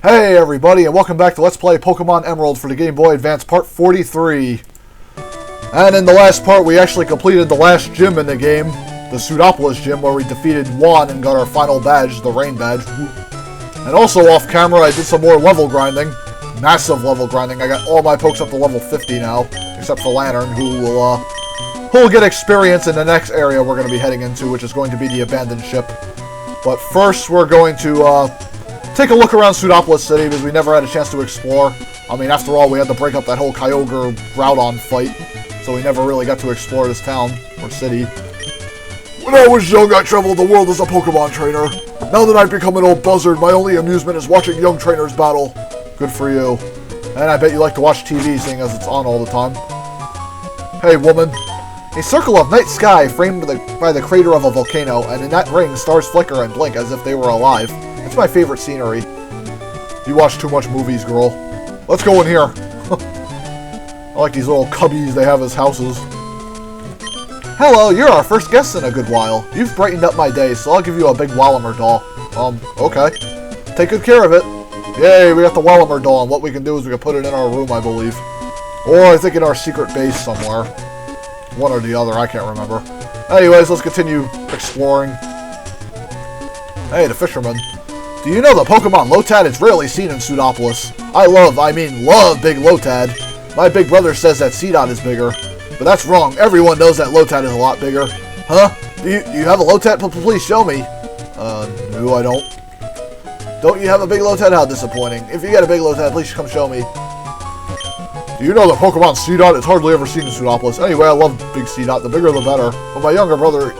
Hey everybody, and welcome back to Let's Play Pokemon Emerald for the Game Boy Advance Part 43. And in the last part, we actually completed the last gym in the game, the Sootopolis Gym, where we defeated Juan and got our final badge, the Rain Badge. And also off camera, I did some more level grinding. Massive level grinding. I got all my pokes up to level 50 now, except for Lantern, who will get experience in the next area we're going to be heading into, which is going to be the abandoned ship. But first, we're going to take a look around Sootopolis City, because we never had a chance to explore. I mean, after all, we had to break up that whole Kyogre Groudon fight, so we never really got to explore this town, or city. When I was young, I traveled the world as a Pokemon trainer. Now that I've become an old buzzard, my only amusement is watching young trainers battle. Good for you. And I bet you like to watch TV, seeing as it's on all the time. Hey, woman. A circle of night sky framed by the crater of a volcano, and in that ring, stars flicker and blink as if they were alive. It's my favorite scenery. You watch too much movies, girl. Let's go in here. I like these little cubbies they have as houses. Hello, you're our first guest in a good while. You've brightened up my day, so I'll give you a big Wallimer doll. Okay. Take good care of it. Yay, we got the Wallimer doll, and what we can do is we can put it in our room, I believe. Or I think in our secret base somewhere. One or the other, I can't remember. Anyways, let's continue exploring. Hey, the fisherman. Do you know the Pokemon Lotad is rarely seen in Sootopolis? I love big Lotad. My big brother says that Seedot is bigger. But that's wrong. Everyone knows that Lotad is a lot bigger. Huh? Do you have a Lotad? Please show me. No, I don't. Don't you have a big Lotad? How disappointing. If you got a big Lotad, please come show me. Do you know the Pokemon Seedot is hardly ever seen in Sootopolis? Anyway, I love big Seedot. The bigger the better. But my younger brother,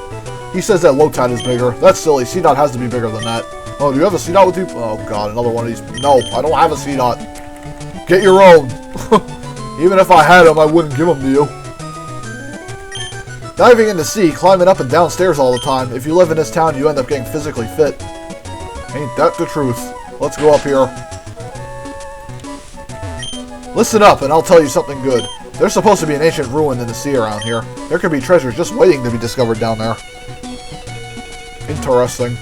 he says that Lotad is bigger. That's silly. Seedot has to be bigger than that. Oh, do you have a Seedot with you? Oh god, another one of these. No, I don't have a Seedot. Get your own. Even if I had them, I wouldn't give them to you. Diving in the sea, climbing up and down stairs all the time. If you live in this town, you end up getting physically fit. Ain't that the truth? Let's go up here. Listen up, and I'll tell you something good. There's supposed to be an ancient ruin in the sea around here. There could be treasures just waiting to be discovered down there. Interesting.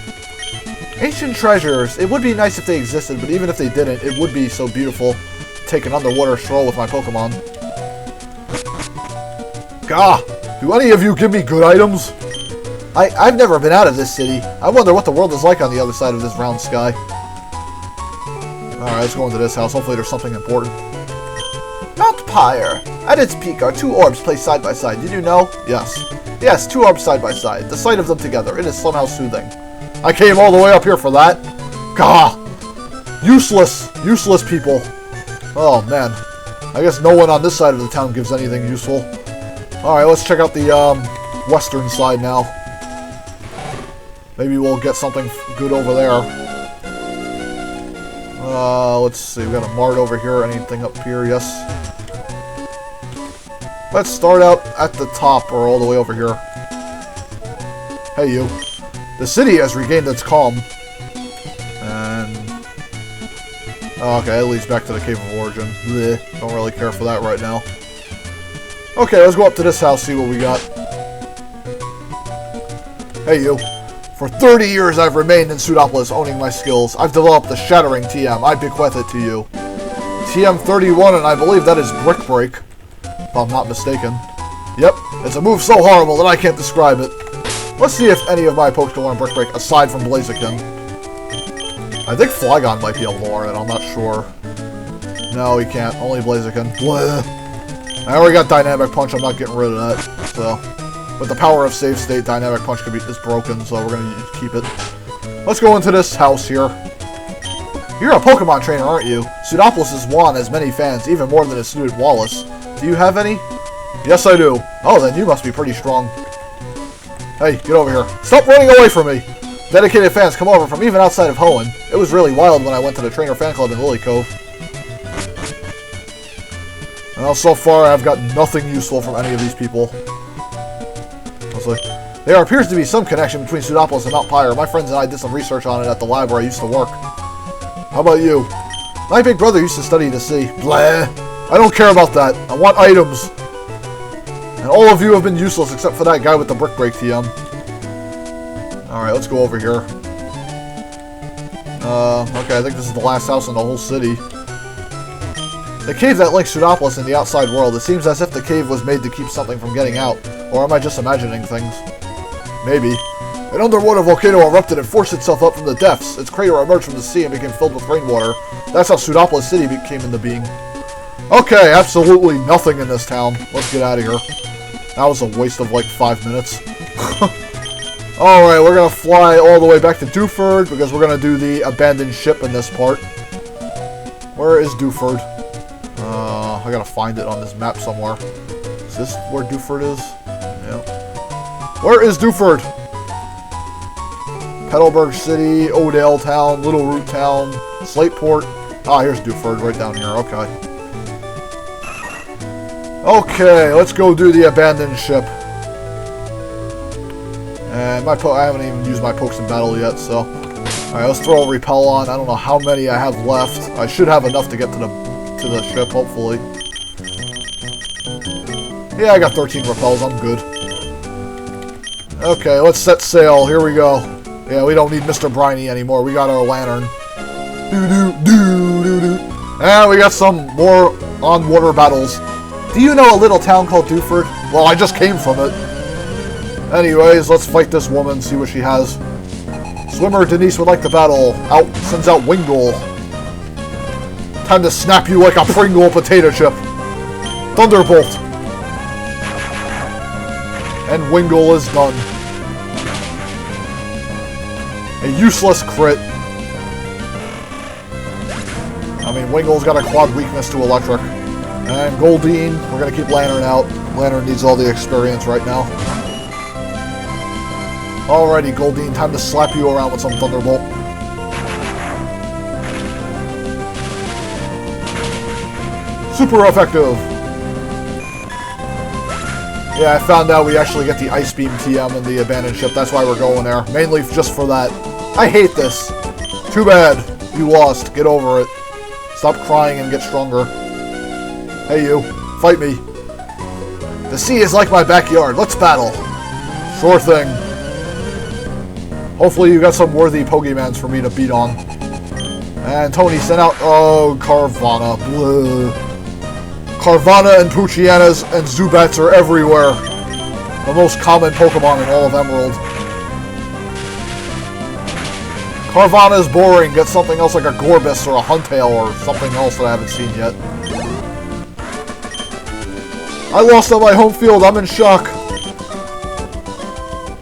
Ancient treasures. It would be nice if they existed, but even if they didn't, it would be so beautiful to take an underwater stroll with my Pokemon. Gah! Do any of you give me good items? I've never been out of this city. I wonder what the world is like on the other side of this round sky. Alright, let's go into this house. Hopefully there's something important. Mount Pyre. At its peak are two orbs placed side by side. Did you know? Yes. Yes, two orbs side by side. The sight of them together. It is somehow soothing. I came all the way up here for that. Gah! Useless! Useless people. Oh, man. I guess no one on this side of the town gives anything useful. Alright, let's check out the western side now. Maybe we'll get something good over there. Let's see. We got a mart over here. Anything up here? Yes. Let's start out at the top or all the way over here. Hey, you. The city has regained its calm. And... okay, it leads back to the Cave of Origin. Blech, don't really care for that right now. Okay, let's go up to this house, see what we got. Hey, you. For 30 years, I've remained in Sootopolis, owning my skills. I've developed the Shattering TM. I bequeath it to you. TM31, and I believe that is Brick Break, if I'm not mistaken. Yep, it's a move so horrible that I can't describe it. Let's see if any of my pokes can learn Brick Break, aside from Blaziken. I think Flygon might be able to learn it, I'm not sure. No, he can't. Only Blaziken. Blah. I already got Dynamic Punch, I'm not getting rid of that. So, with the power of save state, Dynamic Punch is broken, so we're going to keep it. Let's go into this house here. You're a Pokemon trainer, aren't you? Sootopolis' Juan has many fans, even more than his student Wallace. Do you have any? Yes, I do. Oh, then you must be pretty strong. Hey, get over here. Stop running away from me! Dedicated fans come over from even outside of Hoenn. It was really wild when I went to the trainer fan club in Lily Cove. Well, so far I've got nothing useful from any of these people. There appears to be some connection between Sootopolis and Mount Pyre. My friends and I did some research on it at the library I used to work. How about you? My big brother used to study the sea. Blah! I don't care about that. I want items. And all of you have been useless except for that guy with the Brick Break TM. Alright, let's go over here. Okay, I think this is the last house in the whole city. The cave that links Sootopolis and the outside world. It seems as if the cave was made to keep something from getting out. Or am I just imagining things? Maybe. An underwater volcano erupted and forced itself up from the depths. Its crater emerged from the sea and became filled with rainwater. That's how Sootopolis City came into being. Okay, absolutely nothing in this town. Let's get out of here. That was a waste of like 5 minutes. Alright, we're going to fly all the way back to Dewford because we're going to do the abandoned ship in this part. Where is Dewford? I got to find it on this map somewhere. Is this where Dewford is? Yeah. Where is Dewford? Petalburg City, Odell Town, Little Root Town, Slateport. Ah, here's Dewford right down here. Okay. Okay, let's go do the abandoned ship. And I haven't even used my pokes in battle yet, so... Alright, let's throw a repel on. I don't know how many I have left. I should have enough to get to the ship, hopefully. Yeah, I got 13 repels. I'm good. Okay, let's set sail. Here we go. Yeah, we don't need Mr. Briny anymore. We got our lantern. And we got some more on-water battles. Do you know a little town called Dewford? Well, I just came from it. Anyways, let's fight this woman, see what she has. Swimmer Denise would like to battle. Sends out Wingle. Time to snap you like a Pringle potato chip. Thunderbolt. And Wingle is done. A useless crit. I mean, Wingle's got a quad weakness to electric. And Goldine, we're going to keep Lantern out. Lantern needs all the experience right now. Alrighty, Goldine, time to slap you around with some Thunderbolt. Super effective! Yeah, I found out we actually get the Ice Beam TM in the abandoned ship. That's why we're going there. Mainly just for that. I hate this. Too bad. You lost. Get over it. Stop crying and get stronger. Hey you. Fight me. The sea is like my backyard. Let's battle. Sure thing. Hopefully you got some worthy Pokemons for me to beat on. And Tony sent out... Oh, Carvana. Blah. Carvana and Poochyena and Zubats are everywhere. The most common Pokemon in all of Emerald. Carvana is boring. Get something else like a Gorbis or a Huntail or something else that I haven't seen yet. I lost on my home field. I'm in shock.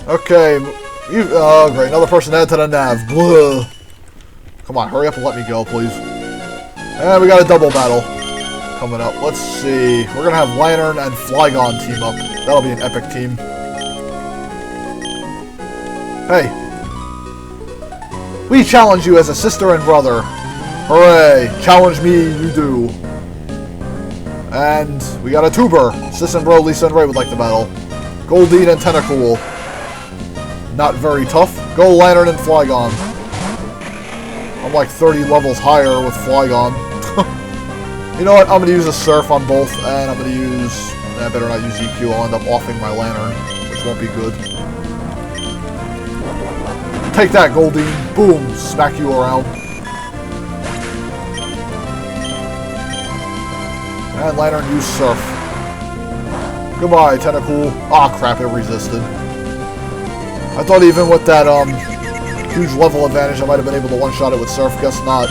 Okay. Oh, great. Another person added to the nav. Blah. Come on, hurry up and let me go, please. And we got a double battle coming up. Let's see. We're going to have Lantern and Flygon team up. That'll be an epic team. Hey. We challenge you as a sister and brother. Hooray. Challenge me, you do. And we got a Tuber. Sis and Bro, Lisa and Ray would like to battle. Goldine and Tentacool. Not very tough. Go Lantern and Flygon. I'm like 30 levels higher with Flygon. You know what? I'm going to use a Surf on both, and I'm going to use... I better not use EQ. I'll end up offing my Lantern, which won't be good. Take that, Goldine. Boom. Smack you around. And Lantern use Surf. Goodbye, Tentacool. Ah, crap. It resisted. I thought even with that huge level advantage, I might have been able to one-shot it with Surf. Guess not.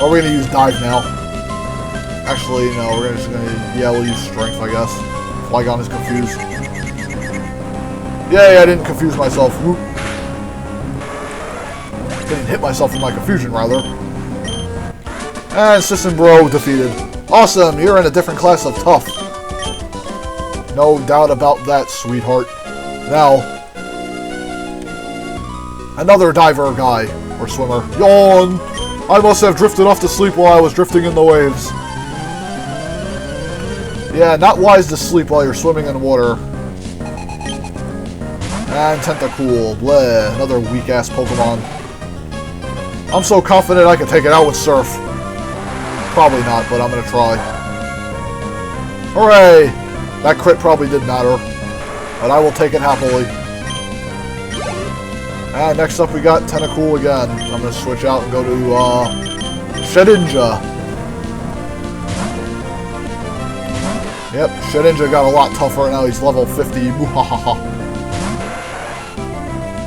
Or we're going to use Dive now. Actually, no, we're just going to... Yeah, we'll use Strength, I guess. Flygon is confused. Yay, I didn't confuse myself. Whoop. Didn't hit myself in my confusion, rather. And Sis and Bro defeated. Awesome, you're in a different class of tough. No doubt about that, sweetheart. Now... Another diver guy, or swimmer. Yawn! I must have drifted off to sleep while I was drifting in the waves. Yeah, not wise to sleep while you're swimming in water. And Tentacool. Bleh, another weak-ass Pokemon. I'm so confident I can take it out with Surf. Probably not, but I'm gonna try. Hooray! That crit probably did matter. But I will take it happily. And next up we got Tentacool again. I'm going to switch out and go to Shedinja. Yep, Shedinja got a lot tougher, now he's level 50. Muhahaha.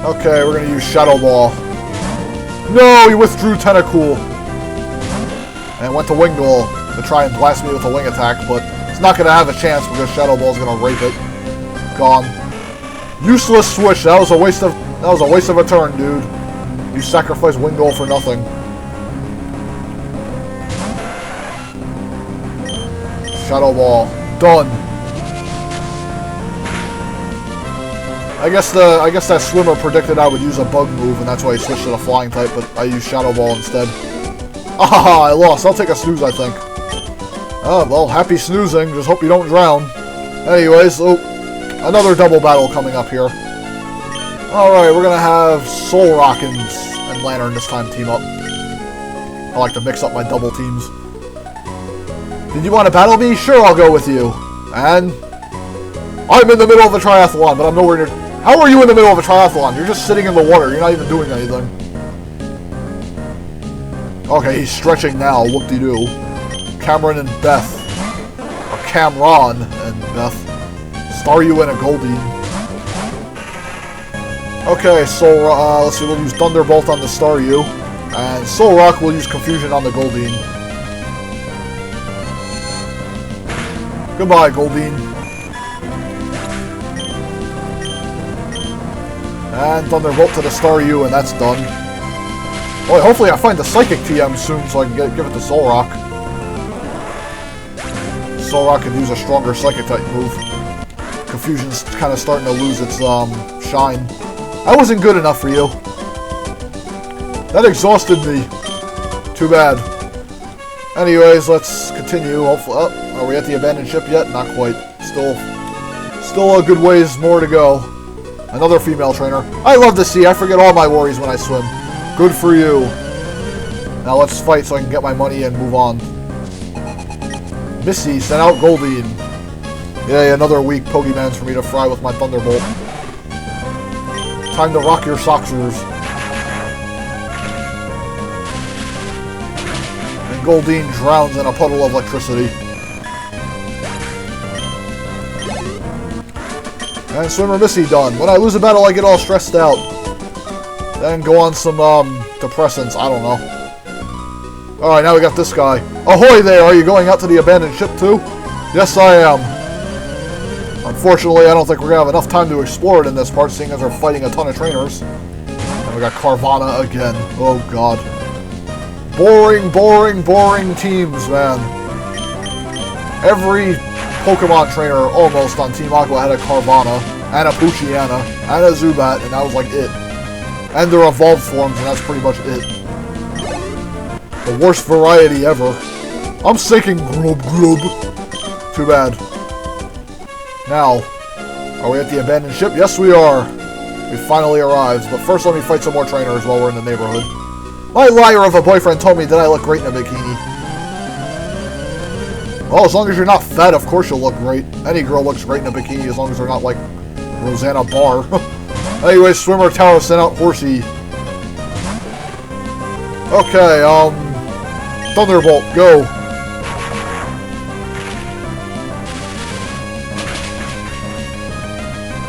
Okay, we're going to use Shadow Ball. No, he withdrew Tentacool. And went to Wingull to try and blast me with a wing attack, but it's not going to have a chance because Shadow Ball is going to rape it. Gone. Useless switch. That was a waste of a turn, dude. You sacrificed Wingull for nothing. Shadow Ball. Done. I guess that swimmer predicted I would use a bug move, and that's why he switched to the flying type, but I used Shadow Ball instead. Ah, I lost. I'll take a snooze, I think. Oh, well, happy snoozing. Just hope you don't drown. Anyways, another double battle coming up here. Alright, we're gonna have Solrock and Lantern this time team up. I like to mix up my double teams. Did you want to battle me? Sure, I'll go with you. And I'm in the middle of a triathlon, but I'm nowhere near... How are you in the middle of a triathlon? You're just sitting in the water. You're not even doing anything. Okay, he's stretching now. Whoop-de-doo. Cameron and Beth. Or Camron and Beth. Staryu and a Goldeen. Okay, so let's see, we'll use Thunderbolt on the Staryu. And Solrock will use Confusion on the Goldeen. Goodbye, Goldeen. And Thunderbolt to the Staryu, and that's done. Boy, hopefully I find the Psychic TM soon so I can give it to Solrock. Solrock can use a stronger Psychic type move. Confusion's kind of starting to lose its shine. I wasn't good enough for you. That exhausted me. Too bad. Anyways, let's continue. Hopefully, are we at the abandoned ship yet? Not quite. Still a good ways more to go. Another female trainer. I love the sea. I forget all my worries when I swim. Good for you. Now let's fight so I can get my money and move on. Missy, send out Goldeen. Yay, another weak Pokemans for me to fry with my Thunderbolt. Time to rock your socksers. And Goldeen drowns in a puddle of electricity. And Swimmer Missy done. When I lose a battle, I get all stressed out. Then go on some depressants. I don't know. Alright, now we got this guy. Ahoy there! Are you going out to the abandoned ship too? Yes, I am. Unfortunately, I don't think we're going to have enough time to explore it in this part, seeing as we're fighting a ton of trainers. And we got Carvana again. Oh, God. Boring, boring, boring teams, man. Every Pokemon trainer almost on Team Aqua had a Carvana, and a Poochyena, and a Zubat, and that was like it. And their evolved forms, and that's pretty much it. The worst variety ever. I'm sinking, grub, grub. Too bad. Now, are we at the abandoned ship? Yes, we are. We finally arrived, but first let me fight some more trainers while we're in the neighborhood. My liar of a boyfriend told me that I look great in a bikini. Well, as long as you're not fat, of course you'll look great. Any girl looks great in a bikini as long as they're not like Rosanna Barr. Anyway, Swimmer Tower sent out Horsey. Okay, Thunderbolt, go.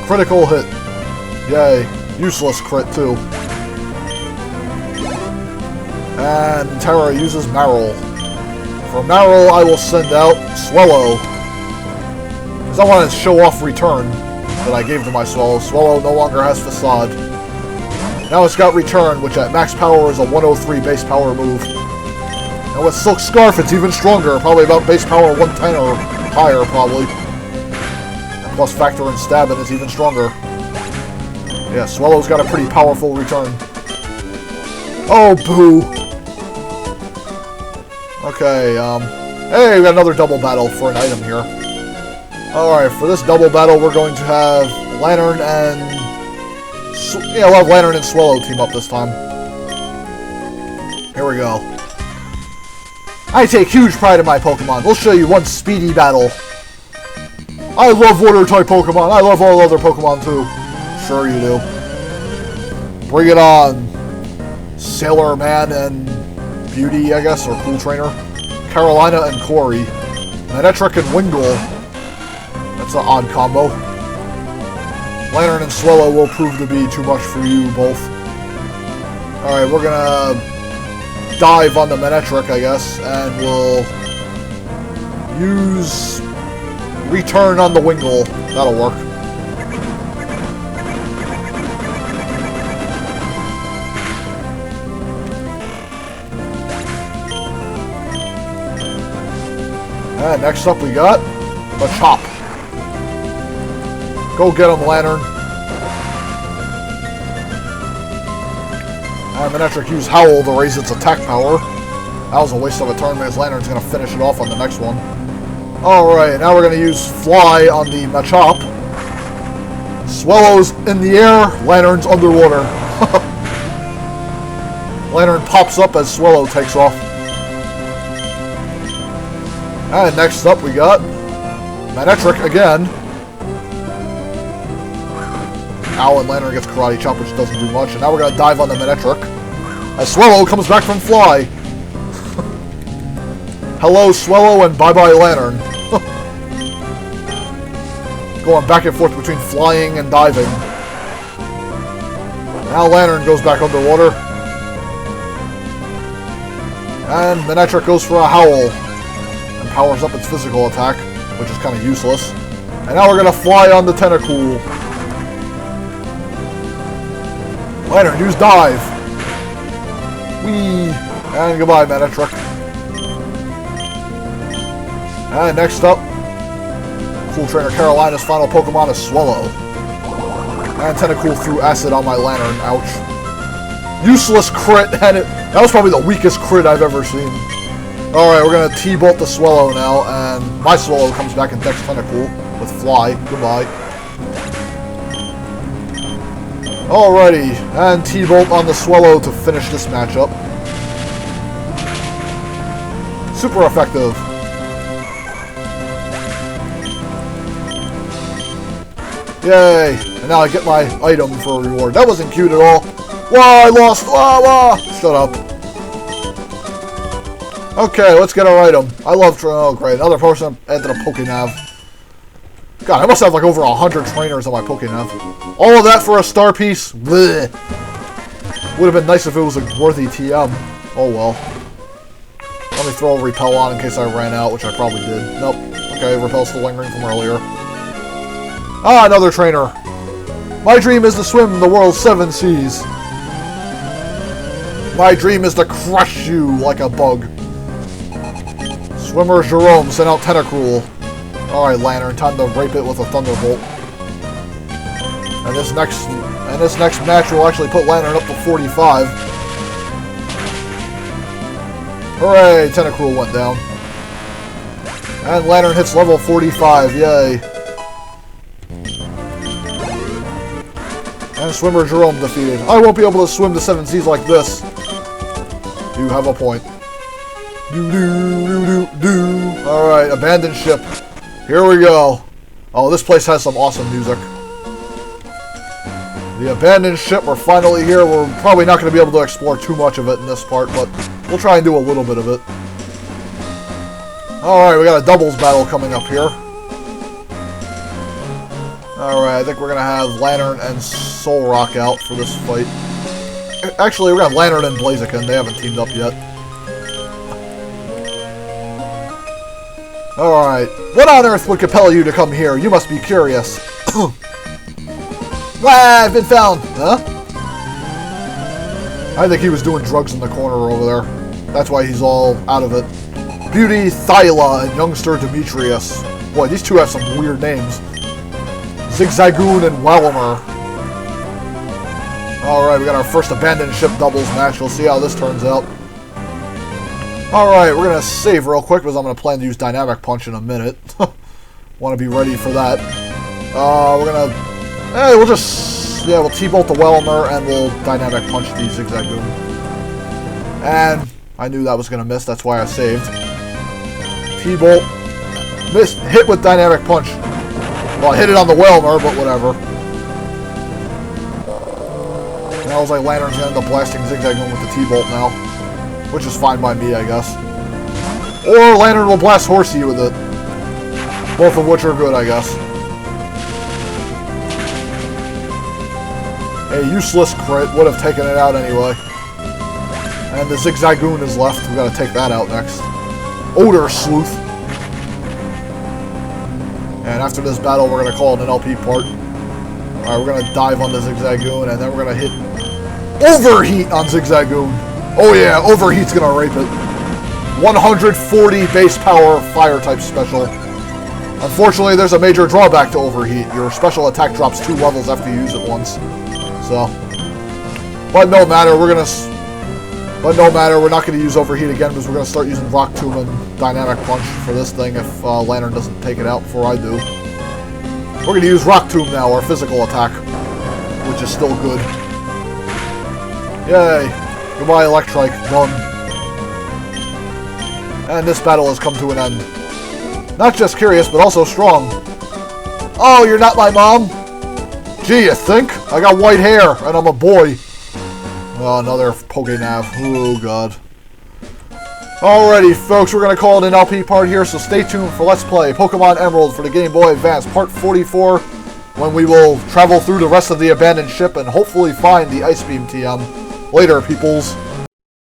Critical hit. Yay. Useless crit, too. And Terra uses Marill. For Marill, I will send out Swellow. Because I want to show off Return that I gave to my Swellow. Swellow no longer has Facade. Now it's got Return, which at max power is a 103 base power move. And with Silk Scarf, it's even stronger. Probably about base power 110 or higher, probably. And plus Factor and Stabbing is even stronger. Yeah, Swellow's got a pretty powerful Return. Oh, boo! Okay, hey, we got another double battle for an item here. Alright, for this double battle, we're going to have Lantern and... yeah, we'll have Lantern and Swellow team up this time. Here we go. I take huge pride in my Pokemon. We'll show you one speedy battle. I love Water-type Pokemon. I love all other Pokemon, too. Sure you do. Bring it on. Sailor Man and Beauty, I guess, or Cool Trainer. Carolina and Corey. Manetric and Wingle. That's an odd combo. Lantern and Swellow will prove to be too much for you both. Alright, we're gonna dive on the Manetric, I guess, and we'll use Return on the Wingle. That'll work. And next up we got the Chop. Go get him, Lantern. And Manetric used Howl to raise its attack power. That was a waste of a turn because Lantern's going to finish it off on the next one. Alright, now we're going to use Fly on the Machop. Swellow's in the air, Lantern's underwater. Lantern pops up as Swellow takes off. And next up we got Manetric again. Ow, and Lantern gets Karate Chop, which doesn't do much. And now we're going to dive on the Manetric. As Swellow comes back from Fly. Hello, Swellow, and bye-bye, Lantern. Going back and forth between flying and diving. Now Lantern goes back underwater. And Manetric goes for a Howl. And powers up its physical attack, which is kind of useless. And now we're going to fly on the Tentacool. Lantern, use dive. Whee! And goodbye, Manetric. And next up, Cool Trainer Carolina's final Pokemon is Swellow. And Tentacool threw acid on my Lantern. Ouch. Useless crit, and that was probably the weakest crit I've ever seen. Alright, we're going to T-Bolt the Swellow now, and my Swellow comes back and decks Tentacool with Fly. Goodbye. Alrighty, and T-Bolt on the Swellow to finish this matchup. Super effective. Yay! And now I get my item for a reward. That wasn't cute at all. Wah, I lost! Wah, wah! Shut up. Okay, let's get our item. I love... Oh, great. Another person entered a Pokénav. God, I must have like over 100 trainers on my Pokénav. All of that for a star piece? Blech. Would have been nice if it was a worthy TM. Oh well. Let me throw a Repel on in case I ran out, which I probably did. Nope. Okay, Repel's still lingering from earlier. Ah, another trainer. My dream is to swim the world's 7 seas. My dream is to crush you like a bug. Swimmer Jerome sent out Tentacruel. Alright, Lantern, time to rape it with a Thunderbolt. And this next match will actually put Lantern up to 45. Hooray, Tentacruel went down. And Lantern hits level 45, yay. And Swimmer Jerome defeated. I won't be able to swim the 7 seas like this. You have a point. Alright, abandoned ship. Here we go. Oh, this place has some awesome music. The abandoned ship, we're finally here. We're probably not going to be able to explore too much of it in this part, but we'll try and do a little bit of it. Alright, we got a doubles battle coming up here. Alright, I think we're going to have Lantern and Solrock out for this fight. Actually, we're going to have Lantern and Blaziken. They haven't teamed up yet. Alright. What on earth would compel you to come here? You must be curious. I've been found! Huh? I think he was doing drugs in the corner over there. That's why he's all out of it. Beauty Thyla and youngster Demetrius. Boy, these two have some weird names. Zigzagoon and Welmer. Alright, we got our first abandoned ship doubles match. We'll see how this turns out. Alright, we're going to save real quick because I'm going to plan to use Dynamic Punch in a minute. Want to be ready for that. We're going to... we'll just... Yeah, we'll T-Bolt the Welmer and we'll Dynamic Punch the Zigzagoon. And I knew that was going to miss, that's why I saved. T-Bolt. Missed. Hit with Dynamic Punch. Well, I hit it on the Welmer, but whatever. Smells like Lantern's gonna end up blasting Zigzagoon with the T-Bolt now. Which is fine by me, I guess. Or Lantern will blast Horsey with it. Both of which are good, I guess. A useless crit would have taken it out anyway. And the Zigzagoon is left. We gotta take that out next. Odor Sleuth. And after this battle, we're gonna call it an LP part. Alright, we're gonna dive on the Zigzagoon, and then we're gonna hit Overheat on Zigzagoon. Oh yeah, Overheat's gonna rape it. 140 base power fire type special. Unfortunately, there's a major drawback to Overheat. Your special attack drops 2 levels after you use it once. So, but no matter, we're not gonna use Overheat again because we're gonna start using Rock Tomb and Dynamic Punch for this thing if Lantern doesn't take it out before I do. We're gonna use Rock Tomb now, our physical attack, which is still good. Yay! Goodbye, Electrike. Done. And this battle has come to an end. Not just curious, but also strong. Oh, you're not my mom? Gee, you think? I got white hair, and I'm a boy. Oh, another Pokénav. Oh, God. Alrighty, folks, we're going to call it an LP part here, so stay tuned for Let's Play Pokemon Emerald for the Game Boy Advance, Part 44, when we will travel through the rest of the abandoned ship and hopefully find the Ice Beam TM. Later, peoples.